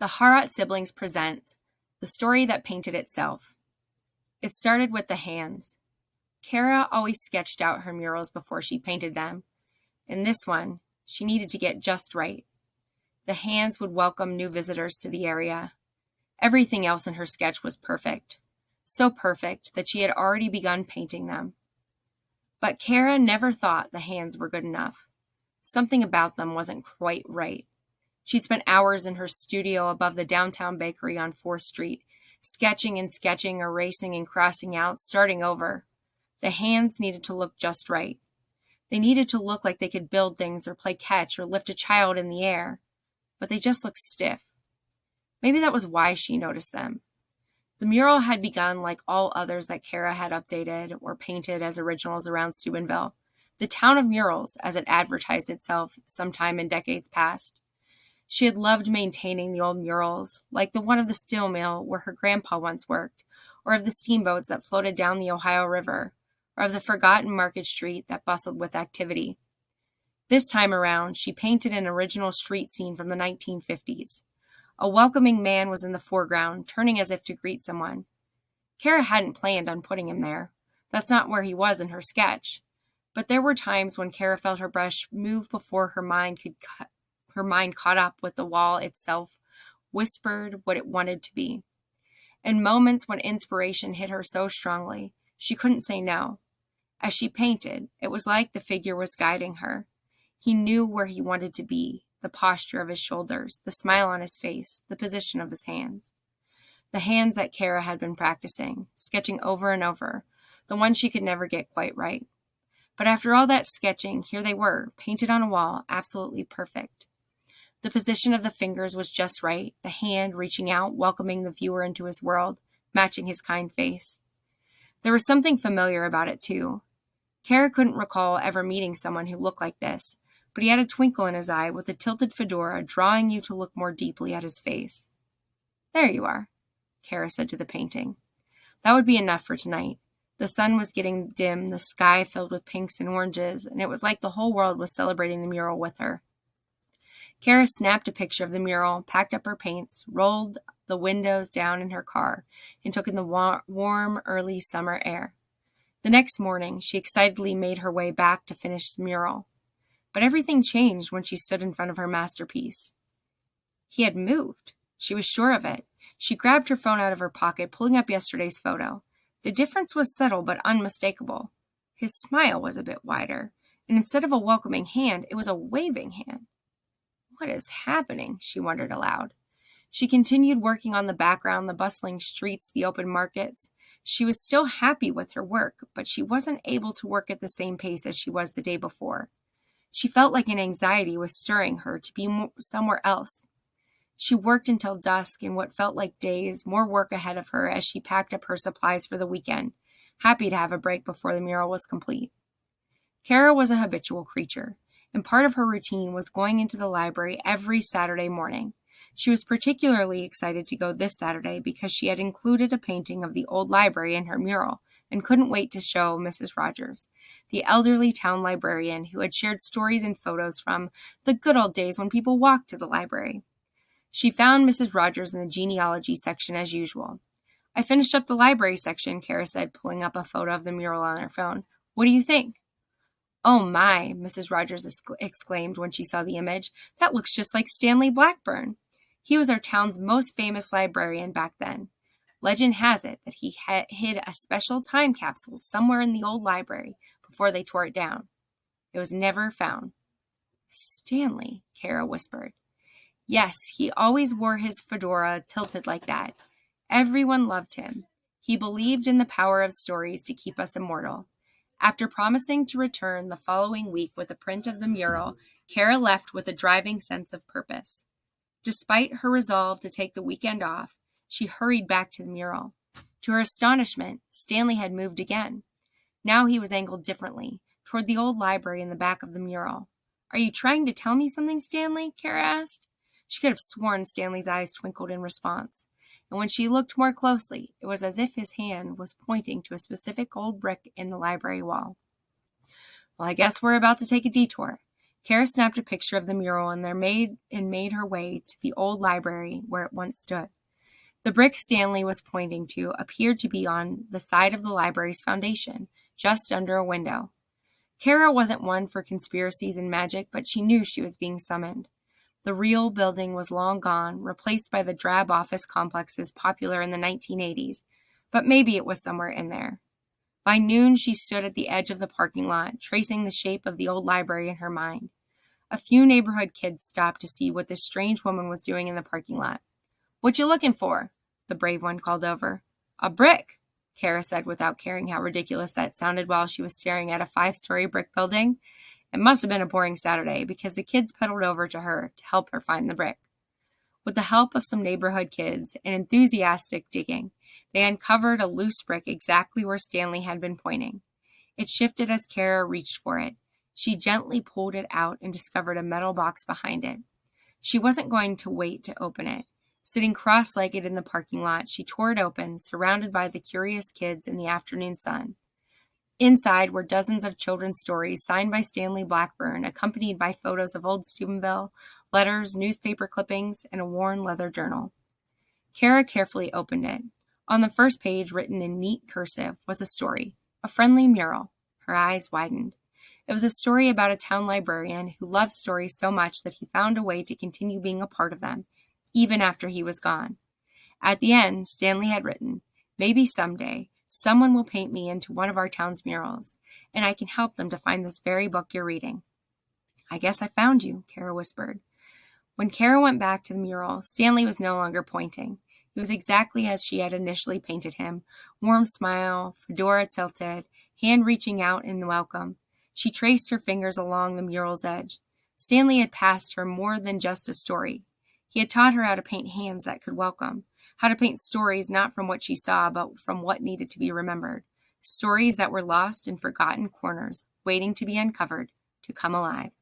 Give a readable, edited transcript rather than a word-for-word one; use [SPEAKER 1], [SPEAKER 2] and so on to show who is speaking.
[SPEAKER 1] The Hawrot Siblings present The Story That Painted Itself. It started with the hands. Kara always sketched out her murals before she painted them. In this one, she needed to get just right. The hands would welcome new visitors to the area. Everything else in her sketch was perfect. So perfect that she had already begun painting them. But Kara never thought the hands were good enough. Something about them wasn't quite right. She'd spent hours in her studio above the downtown bakery on 4th Street, sketching and sketching, erasing and crossing out, starting over. The hands needed to look just right. They needed to look like they could build things or play catch or lift a child in the air. But they just looked stiff. Maybe that was why she noticed them. The mural had begun like all others that Kara had updated or painted as originals around Steubenville, the town of murals as it advertised itself sometime in decades past. She had loved maintaining the old murals, like the one of the steel mill where her grandpa once worked, or of the steamboats that floated down the Ohio River, or of the forgotten Market Street that bustled with activity. This time around, she painted an original street scene from the 1950s. A welcoming man was in the foreground, turning as if to greet someone. Kara hadn't planned on putting him there. That's not where he was in her sketch. But there were times when Kara felt her brush move before her mind caught up with the wall itself, whispered what it wanted to be. In moments when inspiration hit her so strongly, she couldn't say no. As she painted, it was like the figure was guiding her. He knew where he wanted to be, the posture of his shoulders, the smile on his face, the position of his hands. The hands that Kara had been practicing, sketching over and over, the ones she could never get quite right. But after all that sketching, here they were, painted on a wall, absolutely perfect. The position of the fingers was just right, the hand reaching out, welcoming the viewer into his world, matching his kind face. There was something familiar about it, too. Kara couldn't recall ever meeting someone who looked like this, but he had a twinkle in his eye with a tilted fedora, drawing you to look more deeply at his face. "There you are," Kara said to the painting. That would be enough for tonight. The sun was getting dim, the sky filled with pinks and oranges, and it was like the whole world was celebrating the mural with her. Kara snapped a picture of the mural, packed up her paints, rolled the windows down in her car, and took in the warm, early summer air. The next morning, she excitedly made her way back to finish the mural. But everything changed when she stood in front of her masterpiece. He had moved. She was sure of it. She grabbed her phone out of her pocket, pulling up yesterday's photo. The difference was subtle but unmistakable. His smile was a bit wider, and instead of a welcoming hand, it was a waving hand. What is happening? She wondered aloud. She continued working on the background, the bustling streets, the open markets. She was still happy with her work, but she wasn't able to work at the same pace as she was the day before. She felt like an anxiety was stirring her to be somewhere else. She worked until dusk in what felt like days, more work ahead of her as she packed up her supplies for the weekend, happy to have a break before the mural was complete. Kara was a habitual creature, and part of her routine was going into the library every Saturday morning. She was particularly excited to go this Saturday because she had included a painting of the old library in her mural and couldn't wait to show Mrs. Rogers, the elderly town librarian who had shared stories and photos from the good old days when people walked to the library. She found Mrs. Rogers in the genealogy section as usual. "I finished up the library section," Kara said, pulling up a photo of the mural on her phone. "What do you think?" "Oh my," Mrs. Rogers exclaimed when she saw the image. "That looks just like Stanley Blackburn. He was our town's most famous librarian back then. Legend has it that he hid a special time capsule somewhere in the old library before they tore it down. It was never found." "Stanley," Kara whispered. "Yes, he always wore his fedora tilted like that. Everyone loved him. He believed in the power of stories to keep us immortal." After promising to return the following week with a print of the mural, Kara left with a driving sense of purpose. Despite her resolve to take the weekend off, she hurried back to the mural. To her astonishment, Stanley had moved again. Now he was angled differently, toward the old library in the back of the mural. "Are you trying to tell me something, Stanley?" Kara asked. She could have sworn Stanley's eyes twinkled in response, and when she looked more closely, it was as if his hand was pointing to a specific old brick in the library wall. "Well, I guess we're about to take a detour." Kara snapped a picture of the mural and made her way to the old library where it once stood. The brick Stanley was pointing to appeared to be on the side of the library's foundation, just under a window. Kara wasn't one for conspiracies and magic, but she knew she was being summoned. The real building was long gone, replaced by the drab office complexes popular in the 1980s, but maybe it was somewhere in there. By noon, she stood at the edge of the parking lot, tracing the shape of the old library in her mind. A few neighborhood kids stopped to see what this strange woman was doing in the parking lot. "What you looking for?" the brave one called over. "A brick," Kara said without caring how ridiculous that sounded while she was staring at a 5-story brick building. It must have been a boring Saturday because the kids pedaled over to her to help her find the brick. With the help of some neighborhood kids and enthusiastic digging, they uncovered a loose brick exactly where Stanley had been pointing. It shifted as Kara reached for it. She gently pulled it out and discovered a metal box behind it. She wasn't going to wait to open it. Sitting cross-legged in the parking lot, she tore it open, surrounded by the curious kids in the afternoon sun. Inside were dozens of children's stories signed by Stanley Blackburn, accompanied by photos of old Steubenville, letters, newspaper clippings, and a worn leather journal. Kara carefully opened it. On the first page, written in neat cursive, was a story, a friendly mural. Her eyes widened. It was a story about a town librarian who loved stories so much that he found a way to continue being a part of them, even after he was gone. At the end, Stanley had written, "Maybe someday, someone will paint me into one of our town's murals, and I can help them to find this very book you're reading." "I guess I found you," Kara whispered. When Kara went back to the mural, Stanley was no longer pointing. He was exactly as she had initially painted him, warm smile, fedora tilted, hand reaching out in welcome. She traced her fingers along the mural's edge. Stanley had passed her more than just a story. He had taught her how to paint hands that could welcome, how to paint stories not from what she saw, but from what needed to be remembered. Stories that were lost in forgotten corners, waiting to be uncovered, to come alive.